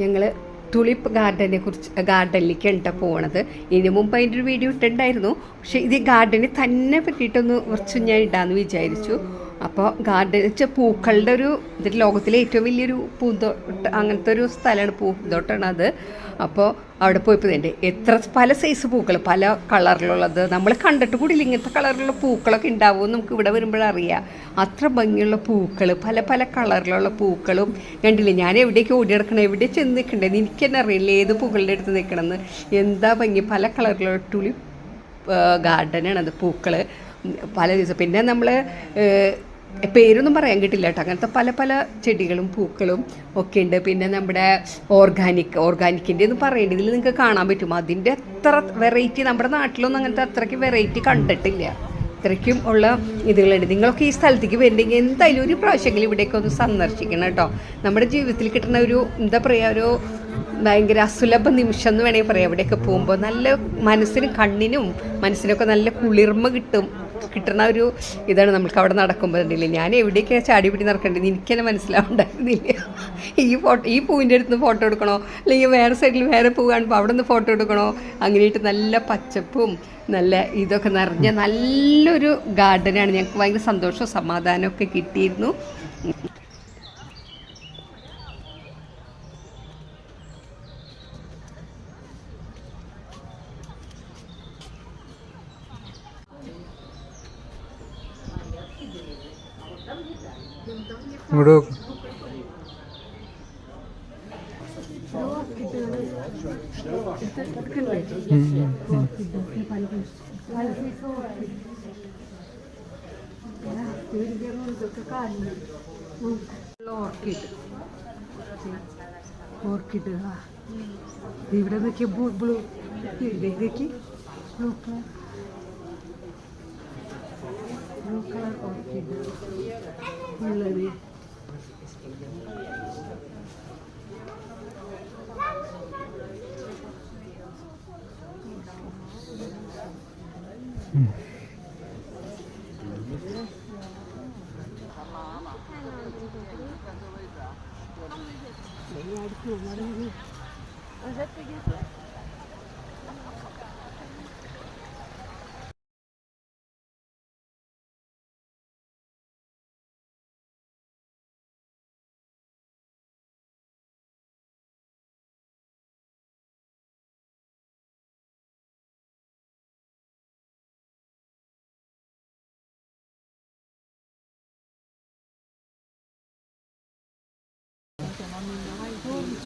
ഞങ്ങൾ തുളിപ്പ് ഗാർഡനിലേക്കാണ് കേട്ടോ പോണത്. ഇതിനു മുമ്പ് അതിൻ്റെ ഒരു വീഡിയോ ഇട്ടിട്ടുണ്ടായിരുന്നു. പക്ഷേ ഇത് ഗാർഡനിൽ തന്നെ പറ്റിയിട്ടൊന്ന് കുറച്ച് ഞാൻ ഇടാമെന്ന് വിചാരിച്ചു. അപ്പോൾ ഗാർഡൻ വെച്ചാൽ പൂക്കളുടെ ഒരു ഇതിൽ ലോകത്തിലെ ഏറ്റവും വലിയൊരു പൂന്തോട്ടം, അങ്ങനത്തെ ഒരു സ്ഥലമാണ്, പൂന്തോട്ടമാണ് അത്. അപ്പോൾ അവിടെ പോയപ്പോൾ തന്നെ എത്ര പല സൈസ് പൂക്കൾ, പല കളറിലുള്ളത്, നമ്മൾ കണ്ടിട്ട് കൂടി ഇങ്ങനത്തെ കളറിലുള്ള പൂക്കളൊക്കെ ഉണ്ടാവും നമുക്ക് ഇവിടെ വരുമ്പോഴറിയാം. അത്ര ഭംഗിയുള്ള പൂക്കൾ, പല പല കളറിലുള്ള പൂക്കളും കണ്ടില്ലേ. ഞാൻ എവിടേക്ക് ഓടി നടക്കണം, എവിടെ ചെന്ന് നിൽക്കണ്ടേന്ന് എനിക്ക് തന്നെ അറിയില്ല, ഏത് പൂക്കളുടെ അടുത്ത് നിൽക്കണമെന്ന്. എന്താ ഭംഗി, പല കളറിലുള്ള ടുലിപ്പ് ഗാർഡനാണത്, പൂക്കൾ പല ദിവസം. പിന്നെ നമ്മൾ പേരൊന്നും പറയാൻ കിട്ടില്ല കേട്ടോ, അങ്ങനത്തെ പല പല ചെടികളും പൂക്കളും ഒക്കെ ഉണ്ട്. പിന്നെ നമ്മുടെ ഓർഗാനിക്കിൻ്റെ ഒന്നും പറയേണ്ടത്, ഇതിൽ നിങ്ങൾക്ക് കാണാൻ പറ്റും. അതിൻ്റെ അത്ര വെറൈറ്റി നമ്മുടെ നാട്ടിലൊന്നും അങ്ങനത്തെ അത്രയ്ക്ക് വെറൈറ്റി കണ്ടിട്ടില്ല. അത്രയ്ക്കും ഉള്ള ഇതുകളുണ്ട്. നിങ്ങളൊക്കെ ഈ സ്ഥലത്തേക്ക് വരുന്നെങ്കിൽ എന്തായാലും ഒരു പ്രാവശ്യമെങ്കിലും ഇവിടേക്ക് ഒന്ന് സന്ദർശിക്കണം കേട്ടോ. നമ്മുടെ ജീവിതത്തിൽ കിട്ടുന്ന ഒരു എന്താ പറയുക, ഒരു ഭയങ്കര അസുലഭ നിമിഷം എന്ന് വേണമെങ്കിൽ പറയാം. ഇവിടെയൊക്കെ പോകുമ്പോൾ നല്ല മനസ്സിനും കണ്ണിനും മനസ്സിനൊക്കെ നല്ല കുളിർമ കിട്ടുന്ന ഒരു ഇതാണ് നമുക്ക് അവിടെ നടക്കുമ്പോൾ. ഉണ്ടല്ലേ, ഞാൻ എവിടേക്കാണ് ചാടി പിടി നടക്കേണ്ടത് എനിക്ക് തന്നെ മനസ്സിലാവുണ്ടായിരുന്നില്ല. ഈ പൂവിൻ്റെ അടുത്ത് ഫോട്ടോ എടുക്കണോ, അല്ലെങ്കിൽ വേറെ സൈഡിൽ വേറെ പൂ കാണുമ്പോൾ അവിടെ നിന്ന് ഫോട്ടോ എടുക്കണോ, അങ്ങനെയായിട്ട് നല്ല പച്ചപ്പും നല്ല ഇതൊക്കെ നിറഞ്ഞ നല്ലൊരു ഗാർഡനാണ്. ഞങ്ങൾക്ക് ഭയങ്കര സന്തോഷവും സമാധാനമൊക്കെ കിട്ടിയിരുന്നു. ഇങ്ങോട്ട് ഓർക്കിഡ് ഇവിടെ നോക്കിയ ബ്ലൂ ഇതൊക്കെ ബ്ലൂ കളർ ഓർക്കിഡ് ഉള്ളത്.